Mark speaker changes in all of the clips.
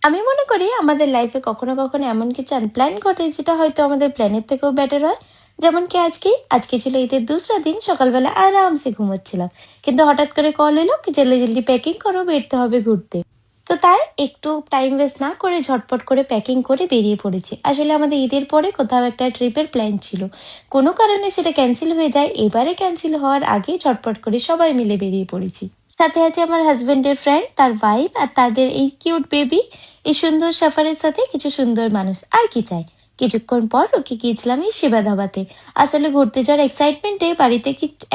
Speaker 1: আমি মনে করি আমাদের লাইফে কখনো কখনো এমন কিছু আনপ্ল্যান ঘটে যেটা হয়তো আমাদের প্ল্যানের থেকেও বেটার হয়। যেমন কি আজকে ছিল ঈদের দুসরা দিন, সকালবেলা আরামসে ঘুমোচ্ছিলাম, কিন্তু হঠাৎ করে কল এলো কি জলদি জলদি প্যাকিং করো, বেরোতে হবে ঘুরতে। তো তাই একটু টাইম ওয়েস্ট না করে ঝটপট করে প্যাকিং করে বেরিয়ে পড়েছি। আসলে আমাদের ঈদের পরে কোথাও একটা ট্রিপের প্ল্যান ছিল, কোনো কারণে সেটা ক্যান্সেল হয়ে যায়। এবারে ক্যান্সেল হওয়ার আগে ঝটপট করে সবাই মিলে বেরিয়ে পড়েছি। সাথে আছে আমার হাজবেন্ডের ফ্রেন্ড, তার ওয়াইফ আর তাদের এই কিউট বেবি। এই সুন্দর সাফারের সাথে কিছু সুন্দর মানুষ, আর কি চাই। কিছুক্ষণ পর ওকে গিয়েছিলাম এই সেবা ধাবাতে। আসলে ঘুরতে যাওয়ার এক্সাইটমেন্টে বাড়িতে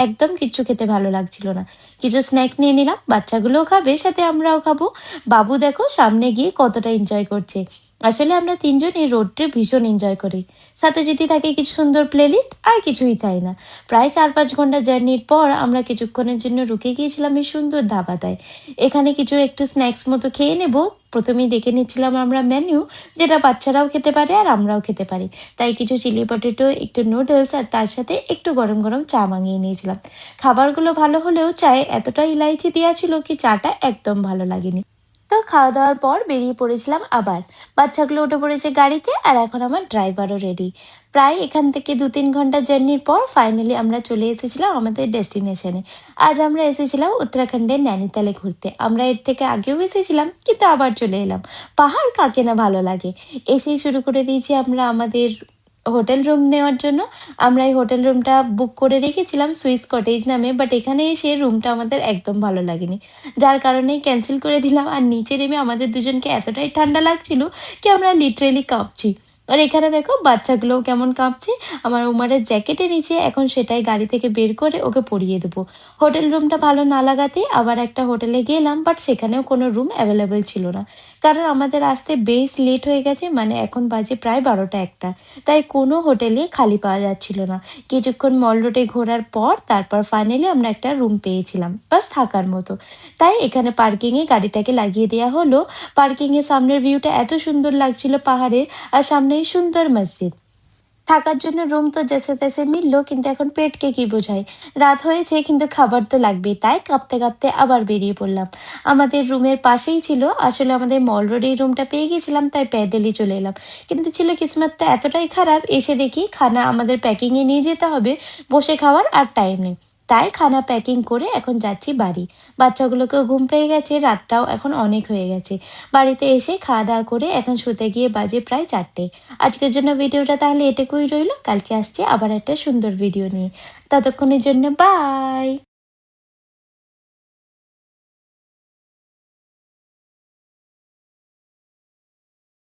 Speaker 1: একদম কিচ্ছু খেতে ভালো লাগছিল না। কিছু স্ন্যাক্স নিয়ে নিলাম, বাচ্চাগুলোও খাবে, সাথে আমরাও খাবো। বাবু দেখো সামনে গিয়ে কতটা এনজয় করছে। আসলে আমরা তিনজনই রোড ট্রিপ ভীষণ এনজয় করি। সাথে যদি থাকে কিছু সুন্দর প্লেলিস্ট, আর কিছুই চাই না। প্রায় 4-5 ঘন্টা জার্নির পর আমরা কিছুক্ষণের জন্য রুকে গিয়েছিলাম এই সুন্দর ধাবাটায়। এখানে কিছু একটু স্ন্যাক্স মতো খেয়ে নেব। প্রথমেই দেখে নিচ্ছিলাম আমরা মেনু, যেটা বাচ্চারাও খেতে পারে আর আমরাও খেতে পারি। তাই কিছু চিলি পটেটো, একটু নুডলস আর তার সাথে একটু গরম গরম চা মাঙিয়ে নিয়েছিলাম। খাবারগুলো ভালো হলেও চায়ে এতটা ইলাইচি দেওয়া ছিল কি চাটা একদম ভালো লাগেনি। তো খাওয়া দাওয়ার পর বেরিয়ে পড়েছিলাম আবার। বাচ্চাগুলো উঠে পড়েছে গাড়িতে আর এখন আমার ড্রাইভারও রেডি। প্রায় এখান থেকে 2-3 ঘন্টা জার্নির পর ফাইনালি আমরা চলে এসেছিলাম আমাদের ডেস্টিনেশনে। আজ আমরা এসেছিলাম উত্তরাখণ্ডের নৈনিতালে ঘুরতে। আমরা এর থেকে আগেও এসেছিলাম, কিন্তু আবার চলে এলাম। পাহাড় কাকে না ভালো লাগে। এসেই শুরু করে দিয়েছি আমরা আমাদের হোটেল রুম নেওয়ার জন্য। আমরা এই হোটেল রুমটা বুক করে রেখেছিলাম সুইস কটেজ নামে, বাট এখানে এসে রুমটা আমাদের একদম ভালো লাগেনি, যার কারণেই ক্যান্সেল করে দিলাম। আর নিচে নেমে আমাদের দুজনকে এতটাই ঠান্ডা লাগছিল কি আমরা লিটারেলি কাঁপছি। আর এখানে দেখো বাচ্চাগুলোও কেমন কাঁপছে। আমার উমারের জ্যাকেটে নিচে, এখন সেটাই গাড়ি থেকে বের করে ওকে পরিয়ে দেবো। হোটেল রুমটা ভালো না লাগাতে আবার একটা হোটেলে গেলাম, বাট সেখানেও কোনো রুম অ্যাভেলেবেল ছিল না। কারণ আমাদের আসতে বেশ লেট হয়ে গেছে, মানে এখন বাজে প্রায় 12টা 1টা। তাই কোনো হোটেলে খালি পাওয়া যাচ্ছিল না। কিছুক্ষণ মল রোডে ঘোরার পর তারপর ফাইনালি আমরা একটা রুম পেয়েছিলাম, বাস থাকার মতো। তাই এখানে পার্কিংয়ে গাড়িটাকে লাগিয়ে দেওয়া হলো। পার্কিংয়ের সামনের ভিউটা এত সুন্দর লাগছিল পাহাড়ের, আর সামনেই সুন্দর মসজিদ। থাকার জন্য রুম তো জেসে তেসে মিললো, কিন্তু এখন পেটকে কি বোঝায়। রাত হয়েছে কিন্তু খাবার তো লাগবেই, তাই কাঁপতে কাঁপতে আবার বেরিয়ে পড়লাম। আমাদের রুমের পাশেই ছিল, আসলে আমাদের মল রোডেই রুমটা পেয়ে গেছিলাম, তাই প্যাডেলই চলে এলাম। কিন্তু ছিল কিসমতটা এতটাই খারাপ, এসে দেখি খানা আমাদের প্যাকিংয়ে নিয়ে যেতে হবে, বসে খাওয়ার আর টাইম নেই। তাই খানা প্যাকিং করে এখন যাচ্ছি বাড়ি। বাচ্চাগুলোকেও ঘুম পেয়ে গেছে, রাতটাও এখন অনেক হয়ে গেছে। বাড়িতে এসে খাওয়া দাওয়া করে এখন শুতে গিয়ে বাজে প্রায় 4টে। আজকের জন্য ভিডিওটা তাহলে এটুকুই রইলো। কালকে আসছি আবার একটা সুন্দর ভিডিও নিয়ে। ততক্ষণের জন্য বাই।